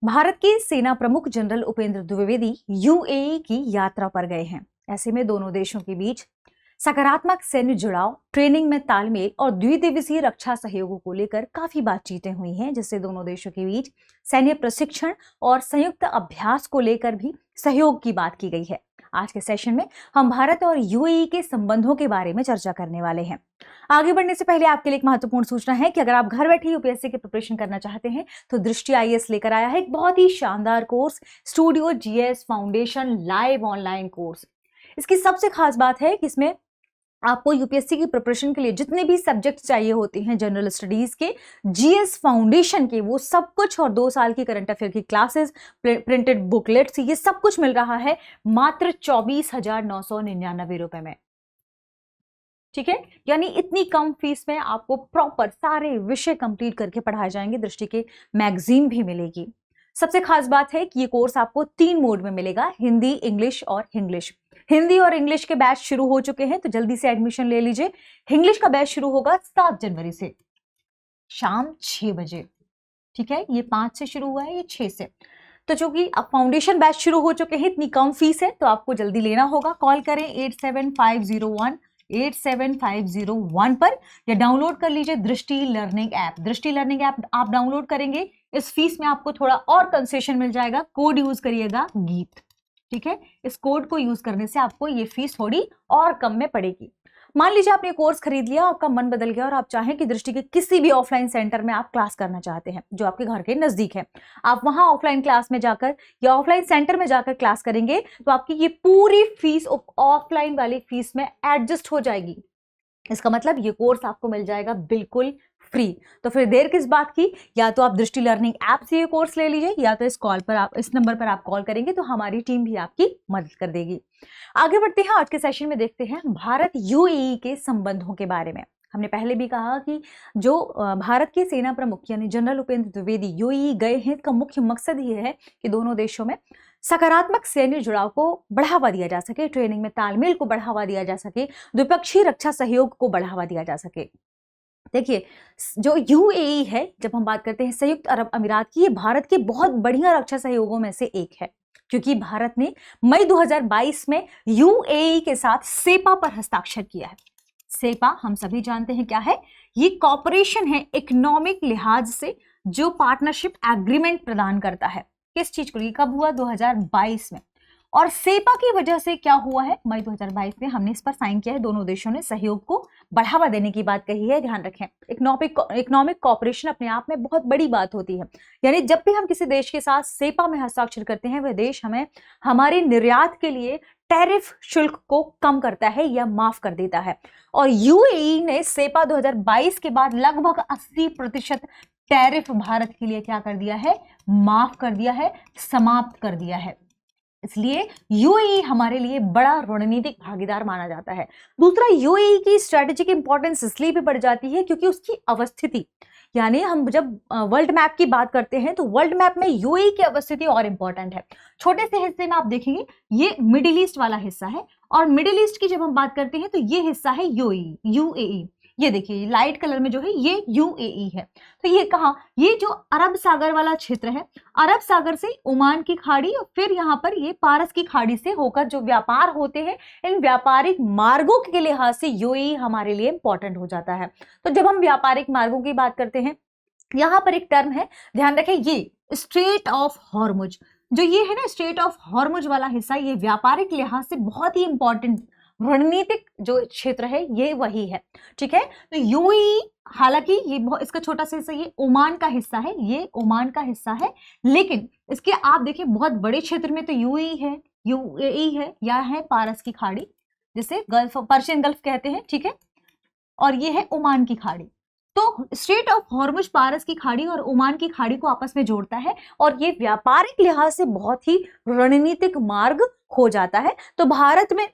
भारत के सेना प्रमुख जनरल उपेंद्र द्विवेदी यूएई की यात्रा पर गए हैं। ऐसे में दोनों देशों के बीच सकारात्मक सैन्य जुड़ाव, ट्रेनिंग में तालमेल और द्विदिवसीय रक्षा सहयोगों को लेकर काफी बातचीतें हुई हैं, जिससे दोनों देशों के बीच सैन्य प्रशिक्षण और संयुक्त अभ्यास को लेकर भी सहयोग की बात की गई है। आज के सेशन में हम भारत और यूएई के संबंधों के बारे में चर्चा करने वाले हैं। आगे बढ़ने से पहले आपके लिए एक महत्वपूर्ण सूचना है कि अगर आप घर बैठे यूपीएससी की प्रिपरेशन करना चाहते हैं तो दृष्टि आईएएस लेकर आया है एक बहुत ही शानदार course, studio GS foundation live online course. इसकी सबसे खास बात है कि इसमें आपको यूपीएससी की प्रिपरेशन के लिए जितने भी सब्जेक्ट चाहिए होते हैं जनरल स्टडीज के, जीएस फाउंडेशन के, वो सब कुछ और 2 साल की करंट अफेयर की क्लासेस, प्रिंटेड बुकलेट्स, ये सब कुछ मिल रहा है मात्र 24,999 रुपए में। ठीक है, यानी इतनी कम फीस में आपको प्रॉपर सारे विषय कंप्लीट करके पढ़ाए जाएंगे। दृष्टि के मैगजीन भी मिलेगी। सबसे खास बात है कि ये कोर्स आपको 3 मोड में मिलेगा, हिंदी, इंग्लिश और इंग्लिश। हिंदी और इंग्लिश के बैच शुरू हो चुके हैं तो जल्दी से एडमिशन ले लीजिए। इंग्लिश का बैच शुरू होगा 7 जनवरी से शाम 6 बजे। ठीक है, ये 5 से शुरू हुआ है, ये 6 से। तो चूंकि अब फाउंडेशन बैच शुरू हो चुके हैं, इतनी कम फीस है तो आपको जल्दी लेना होगा। कॉल करें 8750187501 पर या डाउनलोड कर लीजिए दृष्टि लर्निंग ऐप। दृष्टि लर्निंग ऐप आप डाउनलोड करेंगे, इस फीस में आपको थोड़ा और कंसेशन मिल जाएगा। कोड यूज करिएगा गीत। ठीक है, इस कोड को यूज करने से आपको ये फीस थोड़ी और कम में पड़ेगी। मान लीजिए आपने कोर्स खरीद लिया, आपका मन बदल गया और आप चाहें कि दृष्टि के किसी भी ऑफलाइन सेंटर में आप क्लास करना चाहते हैं जो आपके घर के नजदीक है, आप वहां ऑफलाइन क्लास में जाकर या ऑफलाइन सेंटर में जाकर क्लास करेंगे तो आपकी ये पूरी फीस ऑफलाइन वाली फीस में एडजस्ट हो जाएगी। इसका मतलब ये कोर्स आपको मिल जाएगा बिल्कुल फ्री। तो फिर देर किस बात की, या तो आप दृष्टि लर्निंग ऐप से ये कोर्स ले लीजिए या तो इस नंबर पर आप कॉल करेंगे तो हमारी टीम भी आपकी मदद कर देगी। आगे बढ़ते हैं, आज के सेशन में देखते हैं भारत यूएई के संबंधों के बारे में। हमने पहले भी कहा कि जो भारत के सेना प्रमुख यानी जनरल उपेंद्र द्विवेदी यूएई गए हैं, इसका मुख्य मकसद ये है कि दोनों देशों में सकारात्मक सैन्य जुड़ाव को बढ़ावा दिया जा सके, ट्रेनिंग में तालमेल को बढ़ावा दिया जा सके, द्विपक्षीय रक्षा सहयोग को बढ़ावा दिया जा सके। देखिए, जो यूएई है, जब हम बात करते हैं संयुक्त अरब अमीरात की, ये भारत के बहुत बढ़िया रक्षा सहयोगों में से एक है, क्योंकि भारत ने मई 2022 में यूएई के साथ सेपा पर हस्ताक्षर किया है। सेपा हम सभी जानते हैं क्या है, ये कॉपरेशन है इकोनॉमिक लिहाज से जो पार्टनरशिप एग्रीमेंट प्रदान करता है। किस चीज को, ये कब हुआ, 2022 में। और सेपा की वजह से क्या हुआ है, मई 2022 में हमने इस पर साइन किया है, दोनों देशों ने सहयोग को बढ़ावा देने की बात कही है। ध्यान रखें, इकोनॉमिक कॉपरेशन अपने आप में बहुत बड़ी बात होती है, यानी जब भी हम किसी देश के साथ सेपा में हस्ताक्षर करते हैं वह देश हमें हमारे निर्यात के लिए टैरिफ शुल्क को कम करता है या माफ कर देता है। और यूएई ने सेपा 2022 के बाद लगभग 80% टैरिफ भारत के लिए क्या कर दिया है, माफ कर दिया है, समाप्त कर दिया है। इसलिए यूएई हमारे लिए बड़ा रणनीतिक भागीदार माना जाता है। दूसरा, यूएई की स्ट्रेटेजिक इंपॉर्टेंस इसलिए भी बढ़ जाती है क्योंकि उसकी अवस्थिति, यानी हम जब वर्ल्ड मैप की बात करते हैं तो वर्ल्ड मैप में यूएई की अवस्थिति और इंपॉर्टेंट है। छोटे से हिस्से में आप देखेंगे ये मिडिल ईस्ट वाला हिस्सा है, और मिडिल ईस्ट की जब हम बात करते हैं तो ये हिस्सा है यूएई। ये देखिए लाइट कलर में जो है ये यूएई है। तो ये कहा, ये जो अरब सागर वाला क्षेत्र है, अरब सागर से ओमान की खाड़ी और फिर यहाँ पर ये पारस की खाड़ी से होकर जो व्यापार होते हैं, इन व्यापारिक मार्गों के लिहाज से यूएई हमारे लिए इंपॉर्टेंट हो जाता है। तो जब हम व्यापारिक मार्गों की बात करते हैं, यहाँ पर एक टर्म है, ध्यान रखें, ये स्ट्रेट ऑफ हॉर्मुज, जो ये है ना स्ट्रेट ऑफ हॉर्मुज वाला हिस्सा, ये व्यापारिक लिहाज से बहुत ही इंपॉर्टेंट रणनीतिक जो क्षेत्र है ये वही है। ठीक है, तो यूएई, हालांकि ये इसका छोटा सा हिस्सा ये ओमान का हिस्सा है, ये ओमान का हिस्सा है, लेकिन इसके आप देखिए बहुत बड़े क्षेत्र में तो यूएई है या है पारस की खाड़ी, जिसे गल्फ, पर्शियन गल्फ कहते हैं। ठीक है, और ये है ओमान की खाड़ी। तो स्ट्रेट ऑफ हॉर्मुज पारस की खाड़ी और ओमान की खाड़ी को आपस में जोड़ता है और ये व्यापारिक लिहाज से बहुत ही रणनीतिक मार्ग हो जाता है। तो भारत में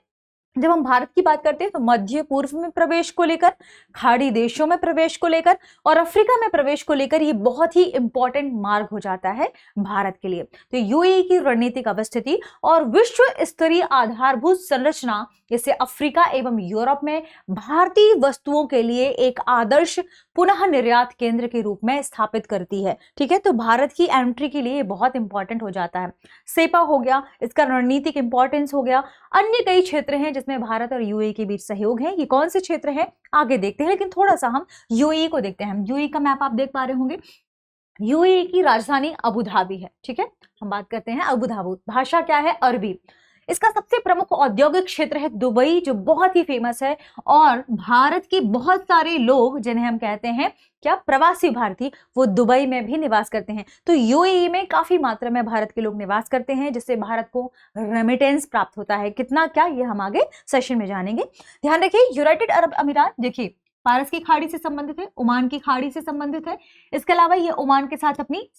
जब हम भारत की बात करते हैं तो मध्य पूर्व में प्रवेश को लेकर, खाड़ी देशों में प्रवेश को लेकर और अफ्रीका में प्रवेश को लेकर ये बहुत ही इंपॉर्टेंट मार्ग हो जाता है भारत के लिए। तो यूएई की रणनीतिक अवस्थिति और विश्व स्तरीय आधारभूत संरचना इसे अफ्रीका एवं यूरोप में भारतीय वस्तुओं के लिए एक आदर्श पुनः निर्यात केंद्र के रूप में स्थापित करती है। ठीक है, तो भारत की एंट्री के लिए बहुत इंपॉर्टेंट हो जाता है। सेपा हो गया, इसका रणनीतिक इंपॉर्टेंस हो गया। अन्य कई क्षेत्र हैं जिसमें भारत और यूएई के बीच सहयोग है। ये कौन से क्षेत्र हैं आगे देखते हैं, लेकिन थोड़ा सा हम यूएई को देखते हैं। यूएई का मैप आप देख पा रहे होंगे। यूएई की राजधानी अबू धाबी है। ठीक है, हम बात करते हैं अबू धाबी। भाषा क्या है? अरबी। इसका सबसे प्रमुख औद्योगिक क्षेत्र है दुबई, जो बहुत ही फेमस है। और भारत के बहुत सारे लोग जिन्हें हम कहते हैं क्या, प्रवासी भारतीय, वो दुबई में भी निवास करते हैं। तो यूएई में काफी मात्रा में भारत के लोग निवास करते हैं, जिससे भारत को रेमिटेंस प्राप्त होता है। कितना क्या, ये हम आगे सेशन में जानेंगे। ध्यान रखिए, यूनाइटेड अरब अमीरात देखिए पारस की खाड़ी से संबंधित है, ओमान की खाड़ी से संबंधित है। इसके अलावा ये ओमान के साथ अपनी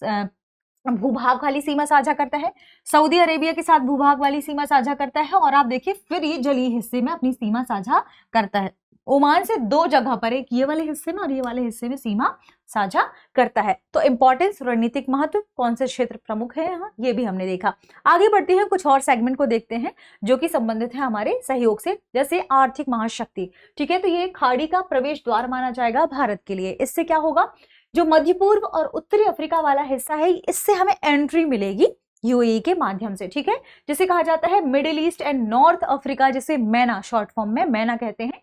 भूभाग वाली सीमा साझा करता है, सऊदी अरेबिया के साथ भूभाग वाली सीमा साझा करता है, और आप देखिए फिर ये जलीय हिस्से में अपनी सीमा साझा करता है। ओमान से दो जगह पर, एक ये वाले हिस्से में और ये वाले हिस्से में सीमा साझा करता है। तो इंपॉर्टेंस, रणनीतिक महत्व, कौन से क्षेत्र प्रमुख है यहाँ, ये भी हमने देखा। आगे बढ़ते हैं, कुछ और सेगमेंट को देखते हैं जो कि संबंधित है हमारे सहयोग से, जैसे आर्थिक महाशक्ति। ठीक है, तो ये खाड़ी का प्रवेश द्वार माना जाएगा भारत के लिए। इससे क्या होगा, जो मध्य पूर्व और उत्तरी अफ्रीका वाला हिस्सा है, इससे हमें एंट्री मिलेगी यूएई के माध्यम से। ठीक है, जिसे कहा जाता है middle east and north Africa, जिसे मैना शॉर्ट फॉर्म में मैना कहते हैं।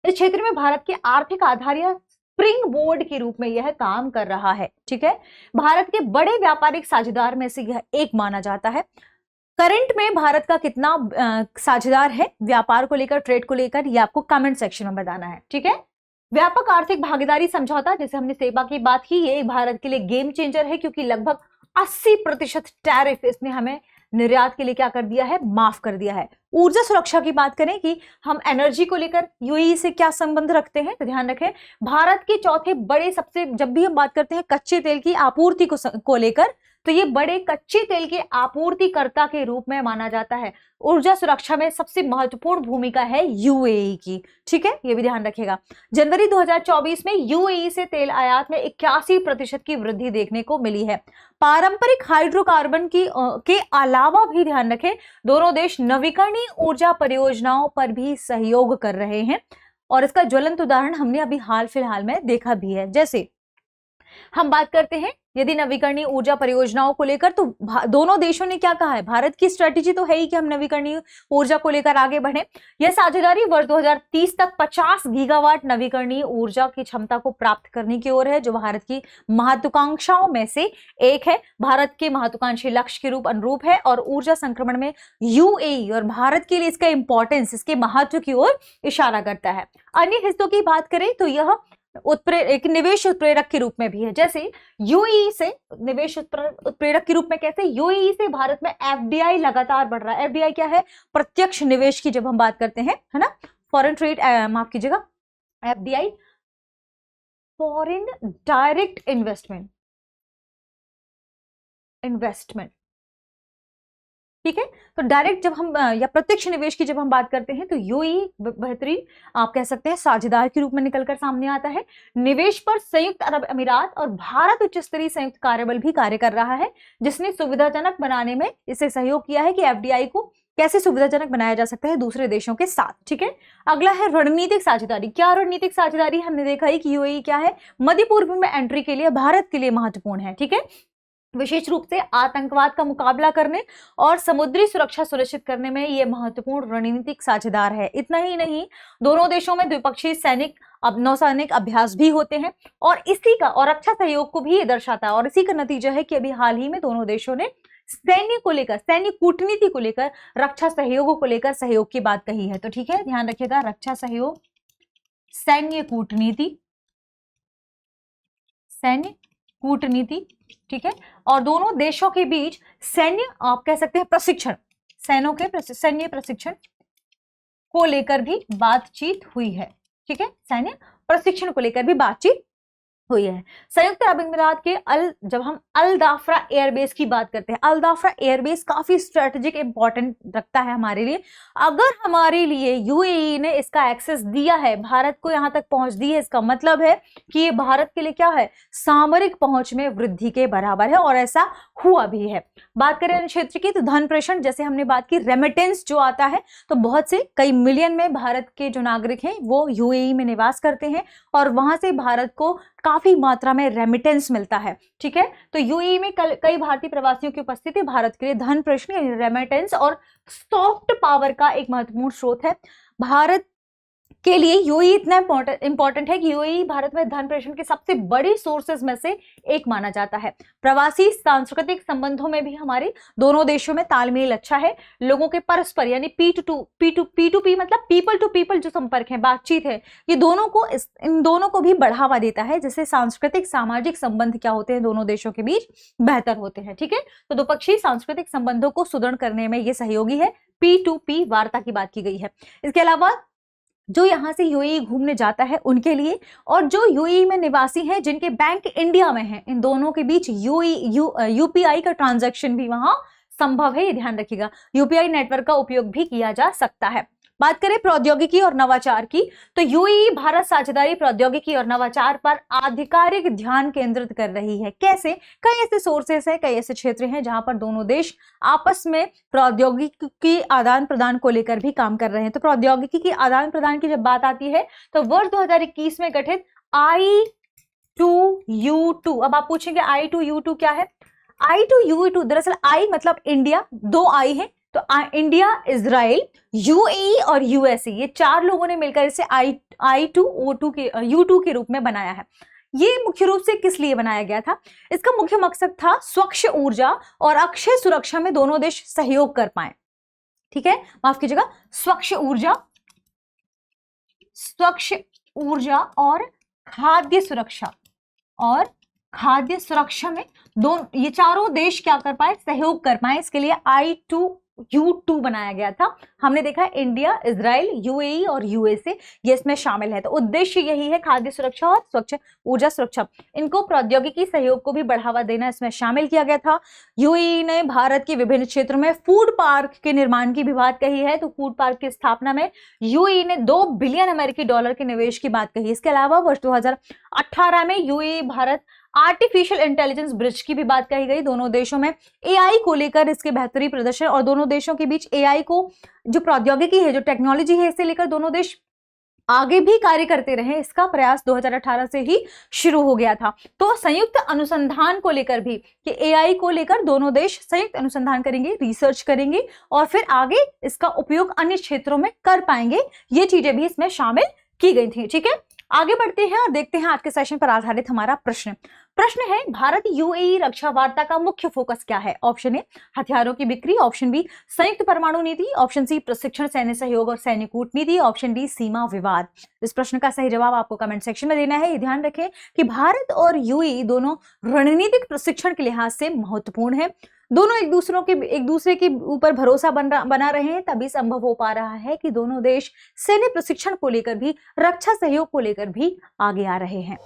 इस क्षेत्र में भारत के आर्थिक आधार या स्प्रिंग बोर्ड के रूप में यह काम कर रहा है। ठीक है, भारत के बड़े व्यापारिक साझेदार में से यह एक माना जाता है। करंट में भारत का कितना साझेदार है व्यापार को लेकर, ट्रेड को लेकर, ये आपको कमेंट सेक्शन में बताना है। ठीक है, व्यापक आर्थिक भागीदारी समझौता, जैसे हमने सेपा की बात की, ये भारत के लिए गेम चेंजर है, क्योंकि लगभग 80% टैरिफ इसने हमें निर्यात के लिए क्या कर दिया है, माफ कर दिया है। ऊर्जा सुरक्षा की बात करें कि हम एनर्जी को लेकर यूएई से क्या संबंध रखते हैं, तो ध्यान रखें भारत के चौथे बड़े, सबसे, जब भी हम बात करते हैं कच्चे तेल की आपूर्ति को लेकर, तो ये बड़े कच्चे तेल के आपूर्तिकर्ता के रूप में माना जाता है। ऊर्जा सुरक्षा में सबसे महत्वपूर्ण भूमिका है यूएई की। ठीक है, ये भी ध्यान रखिएगा। जनवरी 2024 में यूएई से तेल आयात में 81% की वृद्धि देखने को मिली है। पारंपरिक हाइड्रोकार्बन के अलावा भी ध्यान रखें, दोनों देश नवीकरणीय ऊर्जा परियोजनाओं पर भी सहयोग कर रहे हैं, और इसका ज्वलंत उदाहरण हमने अभी हाल फिलहाल में देखा भी है। जैसे हम बात करते हैं यदि नवीकरणीय ऊर्जा परियोजनाओं को लेकर, तो दोनों देशों ने क्या कहा है, भारत की स्ट्रेटेजी तो है ही कि हम नवीकरणीय ऊर्जा को लेकर आगे बढ़े। यह साझेदारी वर्ष 2030 तक 50 गीगावाट नवीकरणीय ऊर्जा की क्षमता को प्राप्त करने की ओर है, जो भारत की महत्वाकांक्षाओं में से एक है। भारत के महत्वाकांक्षी लक्ष्य के अनुरूप है, और ऊर्जा संक्रमण में यूएई और भारत के लिए इसका इंपॉर्टेंस, इसके महत्व की ओर इशारा करता है। अन्य हिस्सों की बात करें तो यह एक निवेश उत्प्रेरक के रूप में भी है। जैसे यूएई से निवेश उत्प्रेरक के रूप में, कैसे, यूएई से भारत में एफडीआई लगातार बढ़ रहा है। एफडीआई क्या है, प्रत्यक्ष निवेश की जब हम बात करते हैं, है ना, फॉरेन ट्रेड, माफ कीजिएगा, एफडीआई फॉरेन डायरेक्ट इन्वेस्टमेंट। ठीक है, तो डायरेक्ट जब हम या प्रत्यक्ष निवेश की जब हम बात करते हैं, तो यूएई बेहतरीन आप कह सकते हैं साझेदार के रूप में निकलकर सामने आता है। निवेश पर संयुक्त अरब अमीरात और भारत उच्च स्तरीय संयुक्त कार्यबल भी कार्य कर रहा है, जिसने सुविधाजनक बनाने में इसे सहयोग किया है कि एफडीआई को कैसे सुविधाजनक बनाया जा सकता है दूसरे देशों के साथ। ठीक है, अगला है रणनीतिक साझेदारी। क्या रणनीतिक साझेदारी, हमने देखा है कि यूएई क्या है, मध्य पूर्व में एंट्री के लिए भारत के लिए महत्वपूर्ण है। ठीक है, विशेष रूप से आतंकवाद का मुकाबला करने और समुद्री सुरक्षा सुनिश्चित करने में यह महत्वपूर्ण रणनीतिक साझेदार है। इतना ही नहीं, दोनों देशों में द्विपक्षीय सैनिक नौसैनिक अभ्यास भी होते हैं, और इसी का और रक्षा सहयोग को भी ये दर्शाता है। और इसी का नतीजा है कि अभी हाल ही में दोनों देशों ने सैन्य को लेकर, सैन्य कूटनीति को लेकर, रक्षा सहयोगों को लेकर सहयोग की बात कही है। तो ठीक है, ध्यान रखिएगा, रक्षा सहयोग, सैन्य कूटनीति, सैन्य कूटनीति। ठीक है, और दोनों देशों के बीच सैन्य आप कह सकते हैं प्रशिक्षण, सैन्य प्रशिक्षण को लेकर भी बातचीत हुई है। ठीक है, सैन्य प्रशिक्षण को लेकर भी बातचीत हुई है। संयुक्त अरब अमीरात के जब हम अल दाफरा एयरबेस की बात करते हैं, अल दाफरा एयरबेस काफी स्ट्रेटेजिक इंपॉर्टेंट रखता है हमारे लिए। अगर हमारे लिए यूएई ने इसका एक्सेस दिया है, भारत को यहां तक पहुंच दी है, इसका मतलब है कि ये भारत के लिए क्या है, सामरिक पहुंच में वृद्धि के बराबर है, और ऐसा हुआ भी है। बात करें क्षेत्र की, तो धन प्रेषण, जैसे हमने बात की, रेमिटेंस जो आता है, तो बहुत से कई मिलियन में भारत के जो नागरिक हैं वो यूएई में निवास करते हैं, और वहां से भारत को काफी मात्रा में रेमिटेंस मिलता है। ठीक है, तो यूएई में कई भारतीय प्रवासियों की उपस्थिति भारत के लिए धन प्रेषण, रेमिटेंस और सॉफ्ट पावर का एक महत्वपूर्ण स्रोत है। भारत के लिए यूएई इतना इंपॉर्टेंट है कि यूएई भारत में धन प्रेषण के सबसे बड़ी सोर्सेज में से एक माना जाता है। प्रवासी सांस्कृतिक संबंधों में भी हमारे दोनों देशों में तालमेल अच्छा है। लोगों के परस्पर यानी P2P मतलब पीपल टू पीपल जो संपर्क है, बातचीत है, ये इन दोनों को भी बढ़ावा देता है, जिससे सांस्कृतिक सामाजिक संबंध क्या होते हैं दोनों देशों के बीच, बेहतर होते हैं। ठीक है, तो द्विपक्षीय सांस्कृतिक संबंधों को सुदृढ़ करने में ये सहयोगी है। P2P वार्ता की बात की गई है। इसके अलावा जो यहाँ से यूएई घूमने जाता है उनके लिए, और जो यूएई में निवासी हैं जिनके बैंक इंडिया में हैं, इन दोनों के बीच यूपीआई का ट्रांजैक्शन भी वहां संभव है, ये ध्यान रखिएगा। यूपीआई नेटवर्क का उपयोग भी किया जा सकता है। बात करें प्रौद्योगिकी और नवाचार की, तो यूएई भारत साझेदारी प्रौद्योगिकी और नवाचार पर आधिकारिक ध्यान केंद्रित कर रही है। कैसे? कई ऐसे सोर्सेस हैं, कई ऐसे क्षेत्र हैं जहां पर दोनों देश आपस में प्रौद्योगिकी के आदान प्रदान को लेकर भी काम कर रहे हैं। तो प्रौद्योगिकी के आदान प्रदान की जब बात आती है, तो वर्ष 2021 में गठित I2U2, अब आप पूछेंगे I2U2 क्या है? I2U2 दरअसल I मतलब इंडिया, दो I है, तो इंडिया, इजराइल, यूएई और यूएसए, ये चार लोगों ने मिलकर इसे U2 के रूप में बनाया है। ये मुख्य रूप से किस लिए बनाया गया था? इसका मुख्य मकसद था स्वच्छ ऊर्जा और अक्षय सुरक्षा में दोनों देश सहयोग कर पाए। ठीक है, माफ कीजिएगा, स्वच्छ ऊर्जा और खाद्य सुरक्षा में ये चारों देश क्या कर पाए, सहयोग कर पाए। इसके लिए I2U2 बनाया गया था। हमने देखा इंडिया, इजराइल, यूएई और यूएसए ये इसमें शामिल है। तो उद्देश्य यही है, खाद्य सुरक्षा और स्वच्छ ऊर्जा सुरक्षा, इनको प्रौद्योगिकी सहयोग को भी बढ़ावा देना इसमें शामिल किया गया था। यूएई ने भारत के विभिन्न क्षेत्रों में फूड पार्क के निर्माण की भी बात कही है। तो फूड पार्क की स्थापना में यूएई ने $2 बिलियन अमेरिकी डॉलर के निवेश की बात कही। इसके अलावा वर्ष 2018 में UAE Bharat artificial intelligence bridge की भी बात कही गई। दोनों देशों में एआई को लेकर इसके बेहतरीन प्रदर्शन, और दोनों देशों के बीच एआई को जो प्रौद्योगिकी है, जो टेक्नोलॉजी है, इसे लेकर दोनों देश आगे भी कार्य करते रहे, इसका प्रयास 2018 से ही शुरू हो गया था। तो संयुक्त अनुसंधान को लेकर भी, कि एआई को लेकर दोनों देश संयुक्त अनुसंधान करेंगे, रिसर्च करेंगे, और फिर आगे इसका उपयोग अन्य क्षेत्रों में कर पाएंगे। ये चीजें भी इसमें शामिल की गई थी। ठीक है, आगे बढ़ते हैं और देखते हैं आज के सेशन पर आधारित हमारा प्रश्न है, भारत यूएई रक्षा वार्ता का मुख्य फोकस क्या है? ऑप्शन ए हथियारों की बिक्री, ऑप्शन बी संयुक्त परमाणु नीति, ऑप्शन सी प्रशिक्षण, सैन्य सहयोग और सैन्य कूटनीति, ऑप्शन डी सीमा विवाद। इस प्रश्न का सही जवाब आपको कमेंट सेक्शन में देना है। ये ध्यान रखें कि भारत और यूएई दोनों रणनीतिक प्रशिक्षण के लिहाज से महत्वपूर्ण है। दोनों एक दूसरे के ऊपर भरोसा बना रहे हैं, तभी संभव हो पा रहा है कि दोनों देश सैन्य प्रशिक्षण को लेकर भी, रक्षा सहयोग को लेकर भी आगे आ रहे हैं।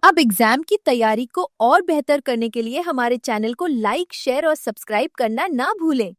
अब एग्जाम की तैयारी को और बेहतर करने के लिए हमारे चैनल को लाइक, शेयर और सब्सक्राइब करना ना भूलें।